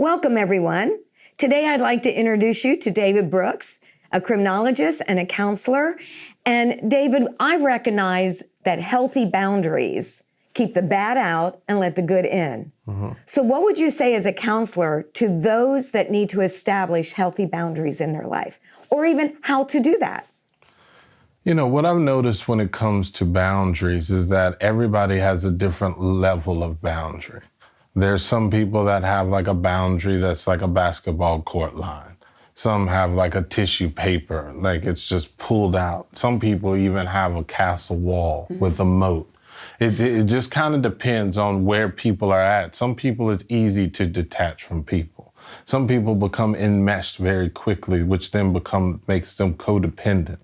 Welcome, everyone. Today, I'd like to introduce you to David Brooks, a criminologist and a counselor. And David, I recognize that healthy boundaries keep the bad out and let the good in. So what would you say as a counselor to those that need to establish healthy boundaries in their life, or even how to do that? You know, what I've noticed when it comes to boundaries is that everybody has a different level of boundary. There's some people that have like a boundary that's like a basketball court line. Some have like a tissue paper, like it's just pulled out. Some people even have a castle wall with a moat. It just kind of depends on where people are at. Some people, it's easy to detach from people. Some people become enmeshed very quickly, which then makes them codependent.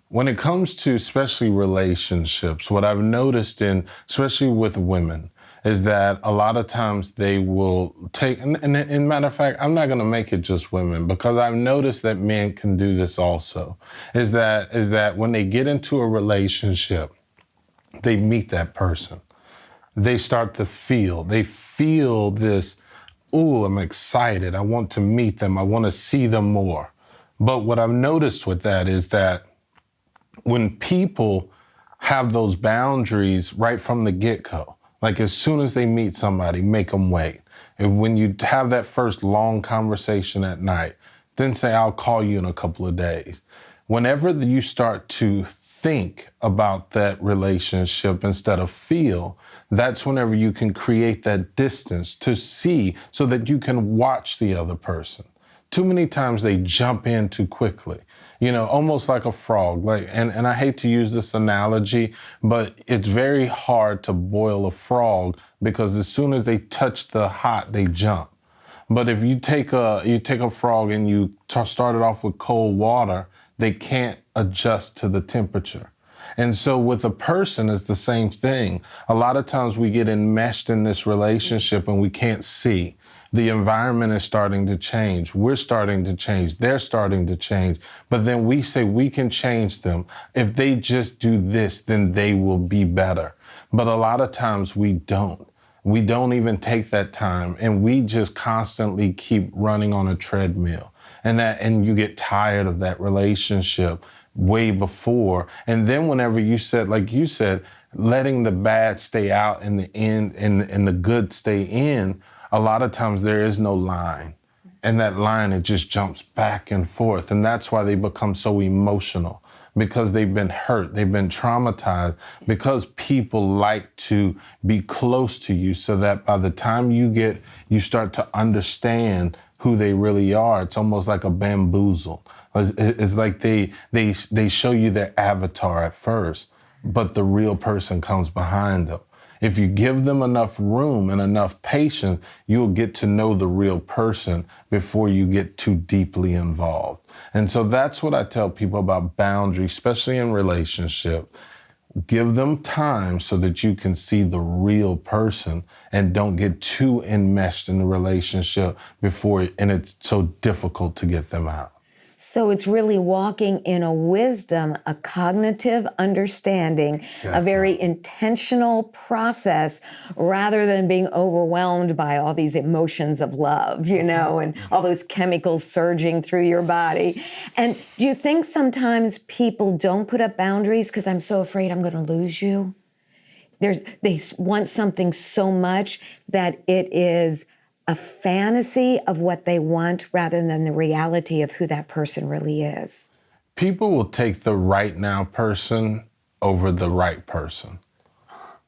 When it comes to especially relationships, what I've noticed especially with women, is that a lot of times they will take, and matter of fact, I'm not gonna make it just women because I've noticed that men can do this also, is that when they get into a relationship, they meet that person. They start to feel this, oh, I'm excited. I want to meet them. I want to see them more. But what I've noticed with that is that when people have those boundaries right from the get-go, like as soon as they meet somebody, make them wait. And when you have that first long conversation at night, then say, I'll call you in a couple of days. Whenever you start to think about that relationship instead of feel, that's whenever you can create that distance to see so that you can watch the other person. Too many times they jump in too quickly, you know, almost like a frog. And I hate to use this analogy, but it's very hard to boil a frog because as soon as they touch the hot, they jump. But if you take a frog and you start it off with cold water, they can't adjust to the temperature. And so with a person, it's the same thing. A lot of times we get enmeshed in this relationship and we can't see. The environment is starting to change. We're starting to change. They're starting to change. But then we say we can change them. If they just do this, then they will be better. But a lot of times we don't. We don't even take that time and we just constantly keep running on a treadmill. And you get tired of that relationship way before. And then whenever you said, like you said, letting the bad stay out and the good stay in, a lot of times there is no line. And that line, it just jumps back and forth. And that's why they become so emotional, because they've been hurt, they've been traumatized, because people like to be close to you so that by the time you start to understand who they really are, it's almost like a bamboozle. It's like they show you their avatar at first, but the real person comes behind them. If you give them enough room and enough patience, you'll get to know the real person before you get too deeply involved. And so that's what I tell people about boundaries, especially in relationship. Give them time so that you can see the real person and don't get too enmeshed in the relationship and it's so difficult to get them out. So it's really walking in a wisdom, a cognitive understanding, a very intentional process rather than being overwhelmed by all these emotions of love, you know, and all those chemicals surging through your body. And do you think sometimes people don't put up boundaries because I'm so afraid I'm going to lose you? They want something so much that it is a fantasy of what they want rather than the reality of who that person really is. People will take the right now person over the right person.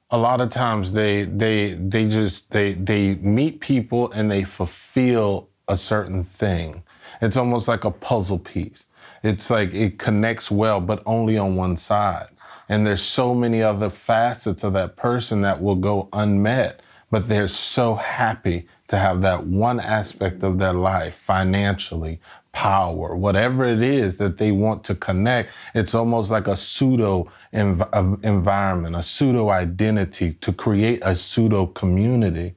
A lot of times they meet people and they fulfill a certain thing. It's almost like a puzzle piece. It's like it connects well, but only on one side. And there's so many other facets of that person that will go unmet, but they're so happy to have that one aspect of their life, financially, power, whatever it is that they want to connect. It's almost like a pseudo environment, a pseudo identity to create a pseudo community.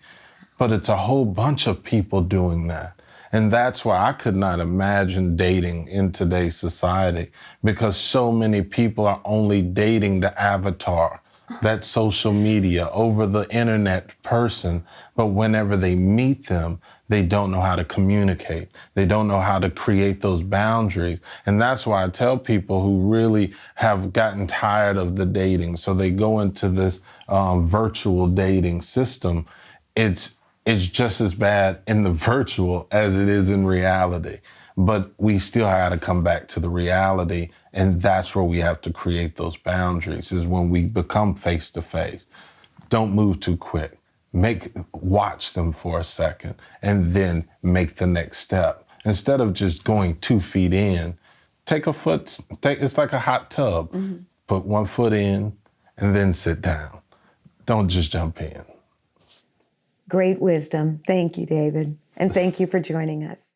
But it's a whole bunch of people doing that. And that's why I could not imagine dating in today's society, because so many people are only dating the avatar, that social media, over the internet person, but whenever they meet them, they don't know how to communicate. They don't know how to create those boundaries. And that's why I tell people who really have gotten tired of the dating, so they go into this virtual dating system. It's just as bad in the virtual as it is in reality. But we still have to come back to the reality, and that's where we have to create those boundaries, is when we become face to face. Don't move too quick. Watch them for a second and then make the next step. Instead of just going 2 feet in, it's like a hot tub. Put 1 foot in and then sit down. Don't just jump in. Great wisdom. Thank you, David. And thank you for joining us.